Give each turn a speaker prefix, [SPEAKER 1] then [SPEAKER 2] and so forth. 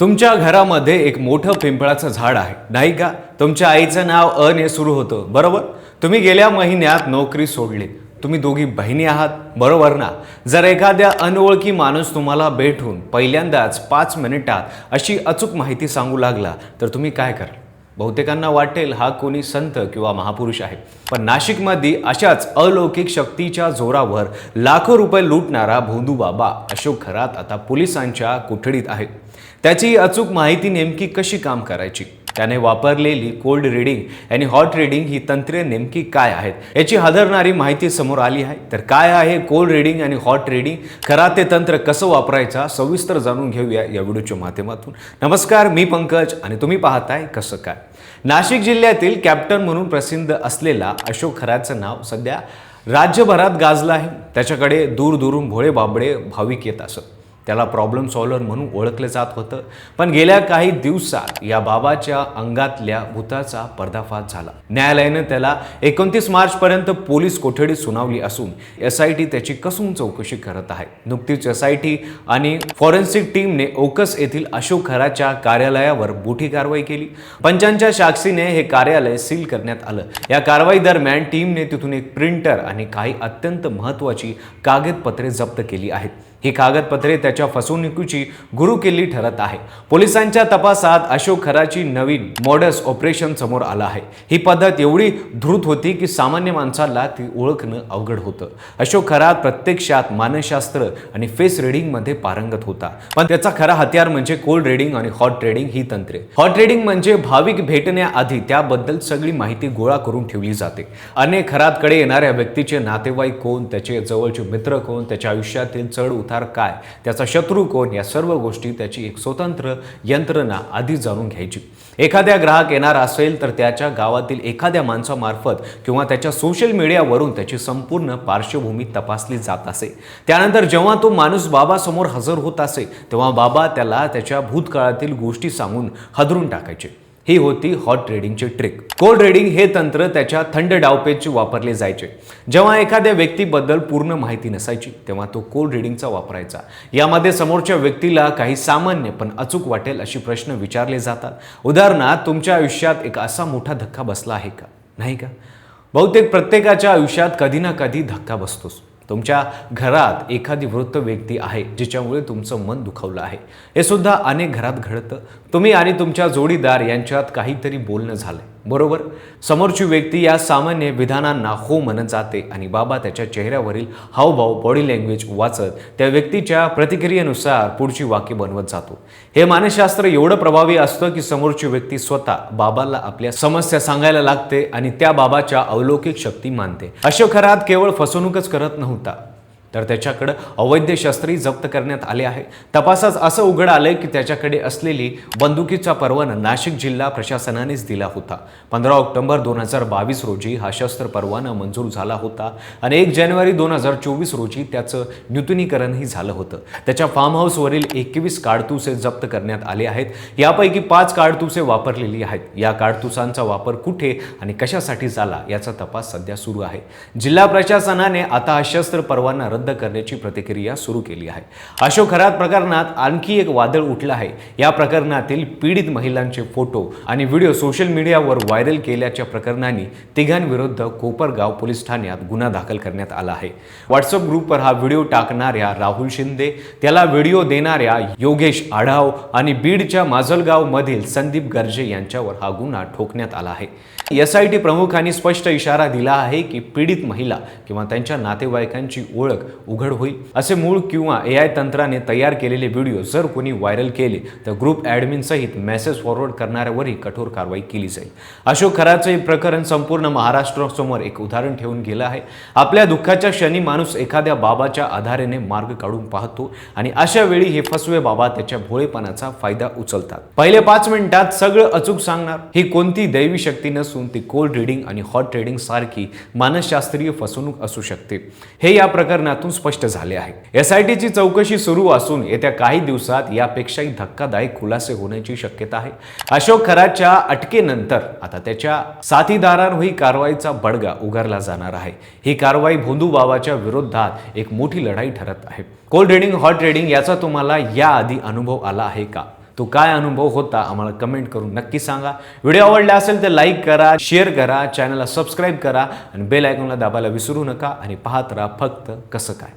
[SPEAKER 1] तुमच्या घरामध्ये एक मोठं पिंपळाचं झाड आहे, नाही का? तुमच्या आईचं नाव अ ने सुरू होतं, बरोबर? तुम्ही गेल्या महिन्यात नोकरी सोडली. तुम्ही दोघी बहिणी आहात, बरोबर ना? जर एखाद्या अनोळखी माणूस तुम्हाला भेटून पहिल्यांदाच 5 मिनिटात अशी अचूक माहिती सांगू लागला, तर तुम्ही काय कराल? बहुतेकांना वाटेल हा कोणी संत किंवा महापुरुष आहे. पण नाशिकमध्ये अशाच अलौकिक शक्तीच्या जोरावर लाखो रुपये लुटणारा भोंदू बाबा अशोक खरात आता पोलिसांच्या कोठडीत आहे. त्याची अचूक माहिती नेमकी कशी काम करायची, त्याने वापरलेली कोल्ड रीडिंग आणि हॉट रीडिंग ही तंत्रे नेमकी काय आहेत याची हादरणारी माहिती समोर आली आहे. तर काय आहे कोल्ड रीडिंग आणि हॉट रीडिंग, खरात ते तंत्र कसं वापरायचं, सविस्तर जाणून घेऊया या व्हिडिओच्या माध्यमातून. नमस्कार, मी पंकज आणि तुम्ही पाहताय कसं काय. नाशिक जिल्ह्यातील कॅप्टन म्हणून प्रसिद्ध असलेला अशोक खरातचं नाव सध्या राज्यभरात गाजलं आहे. त्याच्याकडे दूरदूरून भोळे बाबडे भाविक येत असत. त्याला प्रॉब्लेम सॉल्व्हर म्हणून ओळखलं जात होतं. पण गेल्या काही दिवसात या बाबाच्या अंगातल्या भूताचा पर्दाफाश झाला. न्यायालयाने त्याला 29 मार्चपर्यंत पोलीस कोठडी सुनावली असून SIT त्याची कसून चौकशी करत आहे. नुकतीच SIT आणि फॉरेन्सिक टीमने ओकस येथील अशोक खरातच्या कार्यालयावर मोठी कारवाई केली. पंचांच्या साक्षीने हे कार्यालय सील करण्यात आलं. या कारवाई दरम्यान टीमने तिथून एक प्रिंटर आणि काही अत्यंत महत्त्वाची कागदपत्रे जप्त केली आहेत. ही कागदपत्रे त्याच्या फसवणुकीची गुरुकिल्ली ठरत आहे. पोलिसांच्या तपासात अशोक खरातची नवीन मॉडस ऑपरेशन समोर आलं आहे. ही पद्धत एवढी धूर्त होती की सामान्य माणसाला ती ओळखणं अवघड होतं. अशोक खरात प्रत्यक्षात मानसशास्त्र आणि फेस रीडिंगमध्ये पारंगत होता. पण त्याचा खरा हत्यार म्हणजे कोल्ड रीडिंग आणि हॉट रीडिंग ही तंत्रे. हॉट रीडिंग म्हणजे भाविक भेटण्याआधी त्याबद्दल सगळी माहिती गोळा करून ठेवली जाते. अनेक खरातकडे येणाऱ्या व्यक्तीचे नातेवाईक कोण, त्याचे जवळचे मित्र कोण, त्याच्या आयुष्यातील चढ उतार काय, त्याचा शत्रू कोण, या सर्व गोष्टी त्याची एक स्वतंत्र यंत्रणा आधी जाणून घ्यायची. एखाद्या ग्राहक येणार असेल तर त्याच्या गावातील एखाद्या माणसामार्फत किंवा त्याच्या सोशल मीडियावरून त्याची संपूर्ण पार्श्वभूमी तपासली जात असे. त्यानंतर जेव्हा तो माणूस बाबासमोर हजर होत असे तेव्हा बाबा त्याला त्याच्या भूतकाळातील गोष्टी सांगून हादरून टाकायचे. ही होती हॉट रीडिंगची ट्रिक. कोल्ड रीडिंग हे तंत्र त्याच्या थंड डावपेच वापरले जायचे. जेव्हा एखाद्या व्यक्तीबद्दल पूर्ण माहिती नसायची तेव्हा तो कोल्ड रीडिंगचा वापरायचा. यामध्ये समोरच्या व्यक्तीला काही सामान्य पण अचूक वाटेल अशी प्रश्न विचारले जातात. उदाहरणार्थ, तुमच्या आयुष्यात एक असा मोठा धक्का बसला आहे का, नाही का? बहुतेक प्रत्येकाच्या आयुष्यात कधी ना कधी धक्का बसतोच. तुमच्या घरात एखादी वृद्ध व्यक्ती आहे जिच्यामुळे तुमचं मन दुखावलं आहे. हे सुद्धा अनेक घरात घडतं. तुम्ही आणि तुमच्या जोडीदार यांच्यात काहीतरी बोलणं झालंय, बरोबर? समोरची व्यक्ती या सामान्य विधानांना हो म्हणत जाते आणि बाबा त्याच्या चेहऱ्यावरील हावभाव, बॉडी लँग्वेज वाचत त्या व्यक्तीच्या प्रतिक्रियेनुसार पुढची वाक्य बनवत जातो. हे मानसशास्त्र एवढं प्रभावी असतं की समोरची व्यक्ती स्वतः बाबाला आपल्या समस्या सांगायला लागते आणि त्या बाबाच्या अलौकिक शक्ती मानते. अशोक खरात केवळ फसवणूकच करत नव्हता, तर त्याच्याकडे अवैध शस्त्रही जप्त करण्यात आले आहे. तपासात असं उघड आलंय की त्याच्याकडे असलेली बंदुकीचा परवाना नाशिक जिल्हा प्रशासनानेच दिला होता. 15 ऑक्टोबर 2022 रोजी हा शस्त्र परवाना मंजूर झाला होता आणि 1 जानेवारी 2024 रोजी त्याचं नूतनीकरणही झालं होतं. त्याच्या फार्म हाऊसवरील 21 काडतुसे जप्त करण्यात आले आहेत. यापैकी 5 काडतुसे वापरलेली आहेत. या काडतुसांचा वापर कुठे आणि कशासाठी झाला याचा तपास सध्या सुरू आहे. जिल्हा प्रशासनाने आता हा शस्त्र परवाना रद्द करण्याची प्रतिक्रिया सुरू केली आहे. अशोक खरात प्रकरणात आणखी एक वादळ उठलं आहे. या प्रकरणातील पीडित महिलांचे फोटो आणि व्हिडिओ सोशल मीडियावर व्हायरल केल्याच्या प्रकरणाने तिघांविरुद्ध कोपरगाव पोलीस ठाण्यात गुन्हा दाखल करण्यात आला आहे. व्हॉट्सअप ग्रुपवर हा व्हिडिओ टाकणाऱ्या राहुल शिंदे, त्याला व्हिडिओ देणाऱ्या योगेश आढाव आणि बीडच्या माजलगाव मधील संदीप गर्जे यांच्यावर हा गुन्हा ठोकण्यात आला आहे. SIT प्रमुखांनी स्पष्ट इशारा दिला आहे की पीडित महिला किंवा त्यांच्या नातेवाईकांची ओळख उघड होईल. असे मूळ किंवा AI तंत्राने तयार केलेले व्हिडिओ जर कोणी व्हायरल केले तर ग्रुप ॲडमिन सहित मेसेज फॉरवर्ड करणाऱ्यावरही कठोर कारवाई केली जाईल. अशोक खरातचं हे प्रकरण संपूर्ण महाराष्ट्रासमोर एक उदाहरण ठेवून गेलं आहे. आपल्या दुःखाच्या क्षणी माणूस एखाद्या बाबाच्या आधारेने मार्ग काढून पाहतो आणि अशा वेळी हे फसवे बाबा त्याच्या भोळेपणाचा फायदा उचलतात. पहिले 5 मिनिटात सगळं अचूक सांगणार. ही कोणती दैवी शक्ती नसून ती कोल्ड रीडिंग आणि हॉट रीडिंग सारखी मानसशास्त्रीय फसवणूक असू शकते. हे या प्रकरणातून स्पष्ट झाले आहे. SITची चौकशी सुरू असून येत्या काही दिवसात यापेक्षाही धक्कादायक खुलासे होण्याची शक्यता आहे. अशोक खरातच्या अटकेनंतर आता त्याच्या साथीदारांवरही कारवाईचा बडगा उगारला जाणार आहे. ही कारवाई भोंदू बाबाच्या विरोधात एक मोठी लढाई ठरत आहे. कोल्ड रीडिंग, हॉट रीडिंग याचा तुम्हाला याआधी अनुभव आला आहे का? तो काय अनुभव होता आम्हाला कमेंट करून नक्की सांगा. व्हिडिओ आवडला असेल तर लाईक करा, शेअर करा, चॅनलला सबस्क्राईब करा आणि बेल आयकॉनला दाबायला विसरू नका आणि पाहत राहा फक्त कसं काय.